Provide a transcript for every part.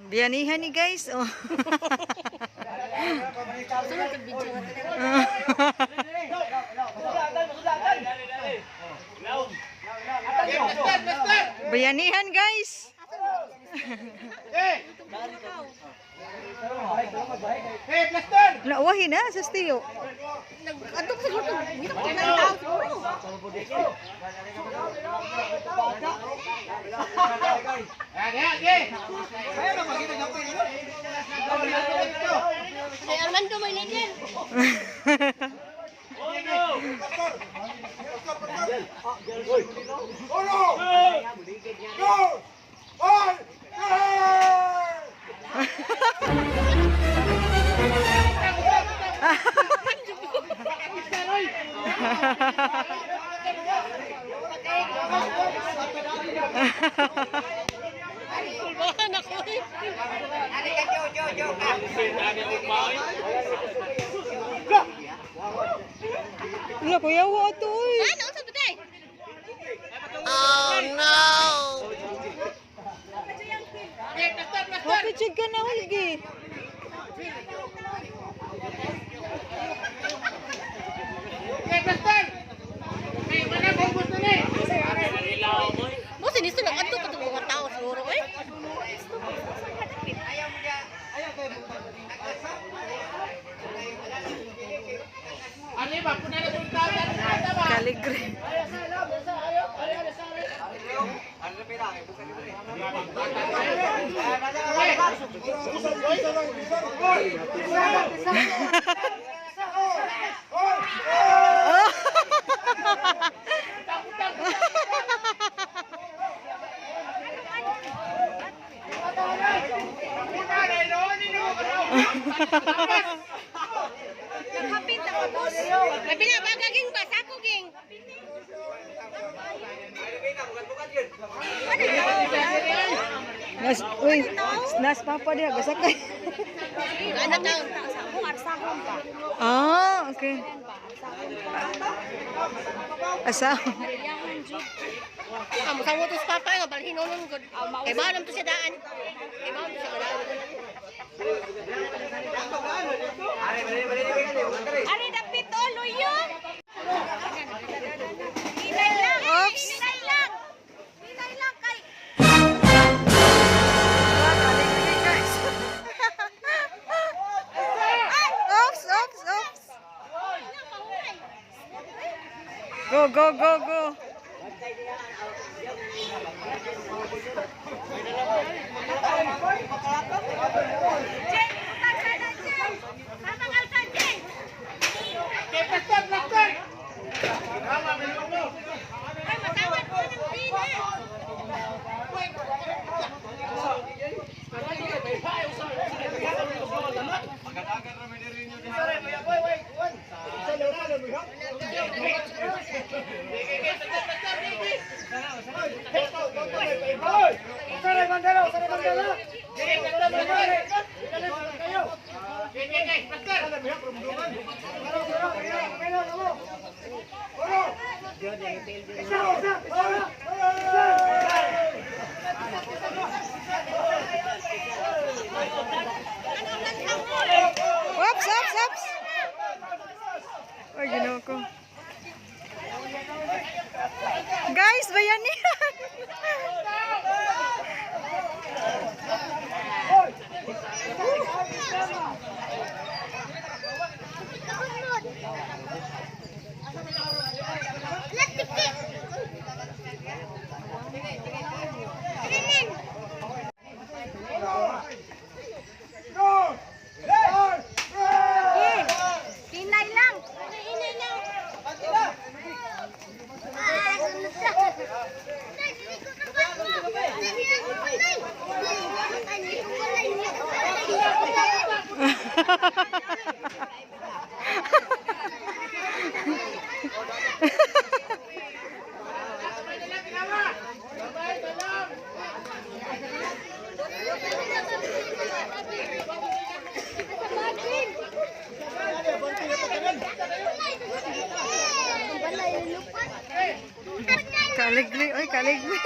Biyanihan ni guys. Oh. Bayanihan guys. Nawahin na sa stiyo. Adok sa gusto. Minta ko ng tao siguro. Ay, Armando may legend. Kulbahan ako eh. Wala ko yawa ito eh. Ano sa today? Oh no! Bakit siya ka na ulgi? Mo sinisto lang adto katong mga tao siguro eh. Kaligre. Nakapit ako boss. May binabagaging ba sako ging? Nas, uy, nas papa dia gasakay. Anak taon sa ako arsahon pa. Ah, okay. Asa? Amo sa motos papa nga balhin nonon gud. Kay malam to siya daan. Kay malam to siya daan. Ari dapit to luyong. Inay lang. Oops. Inay lang. Inay lang kay. Kaligre guys. Oops, oops, oops. Go, go, go, go. Oops, oops, oops. Ay, ginawa ko. Guys, bayanihan. Inay lang. Inay lang. Kaligli, oy, kaligli.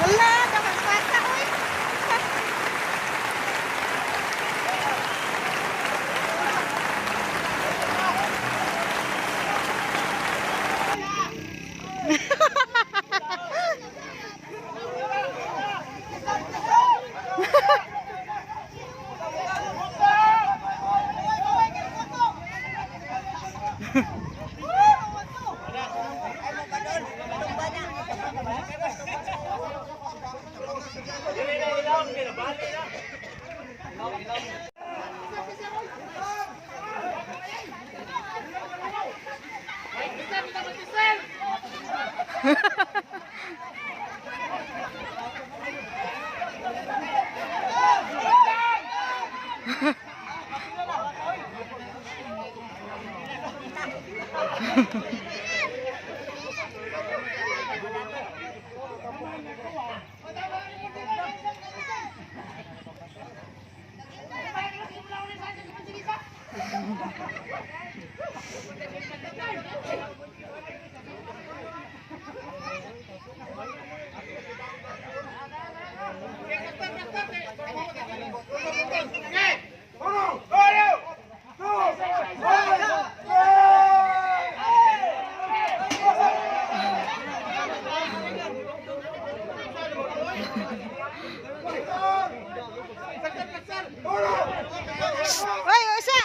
Wala, dapat pata ko eh. Hoy, usa!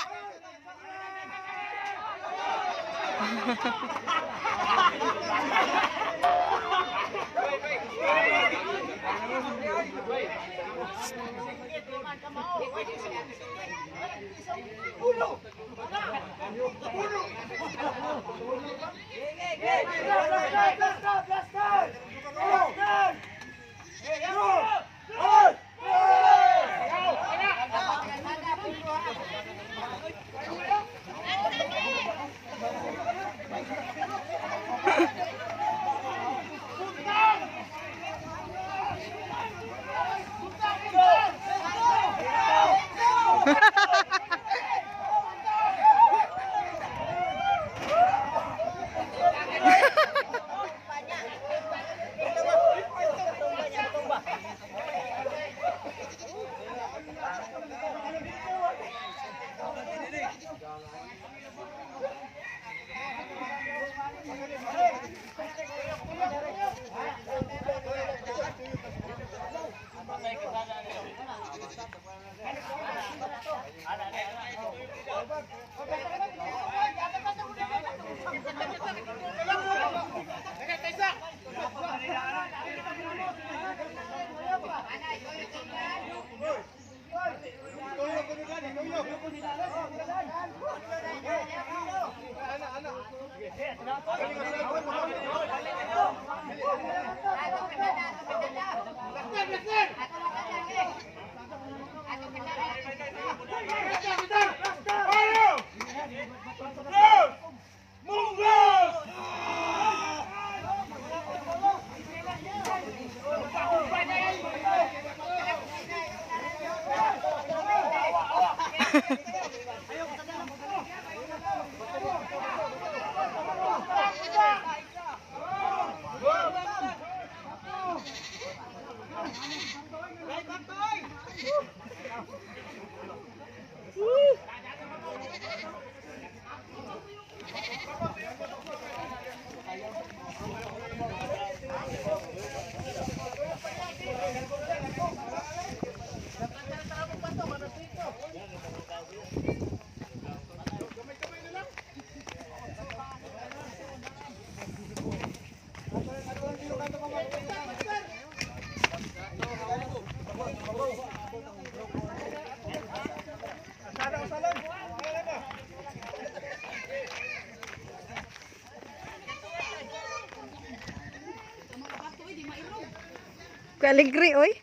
Kaligri, oy.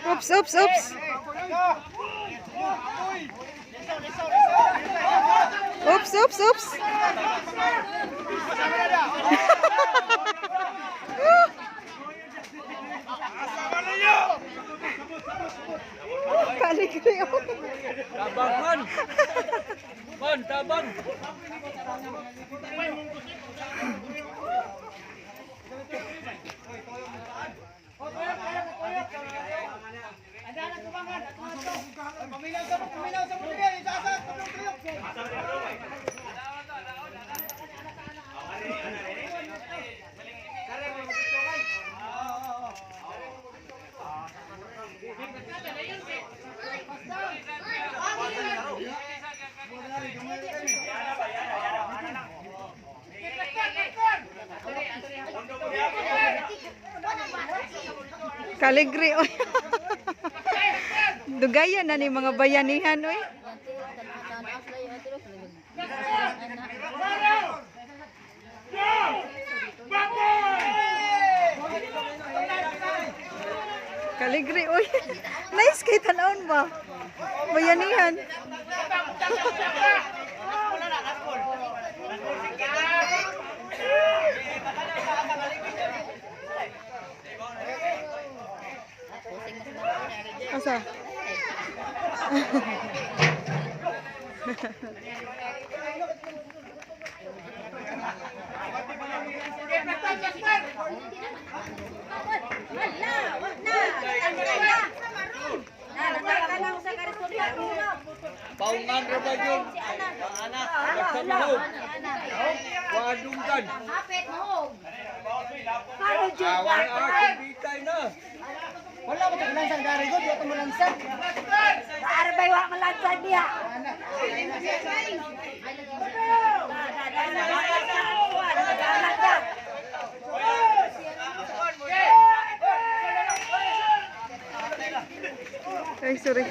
Oops, oops, oops. Oops, oops, oops. Kaligri, oy. Tabang, Mon. Mon, tabang. Kaligri, oy. Dugayan na ni mga bayanihan, oy. Kaligri, oy. Nice kay tanawon ba? Bayanihan. Asa? Paungan ra ba yun? Anak, basta mahog. Wadunggan. Awan ako, bitay na. Wala mo taglan sang gari ko, dito mo lansan. Arbay wa malansad niya. Ay, sorry.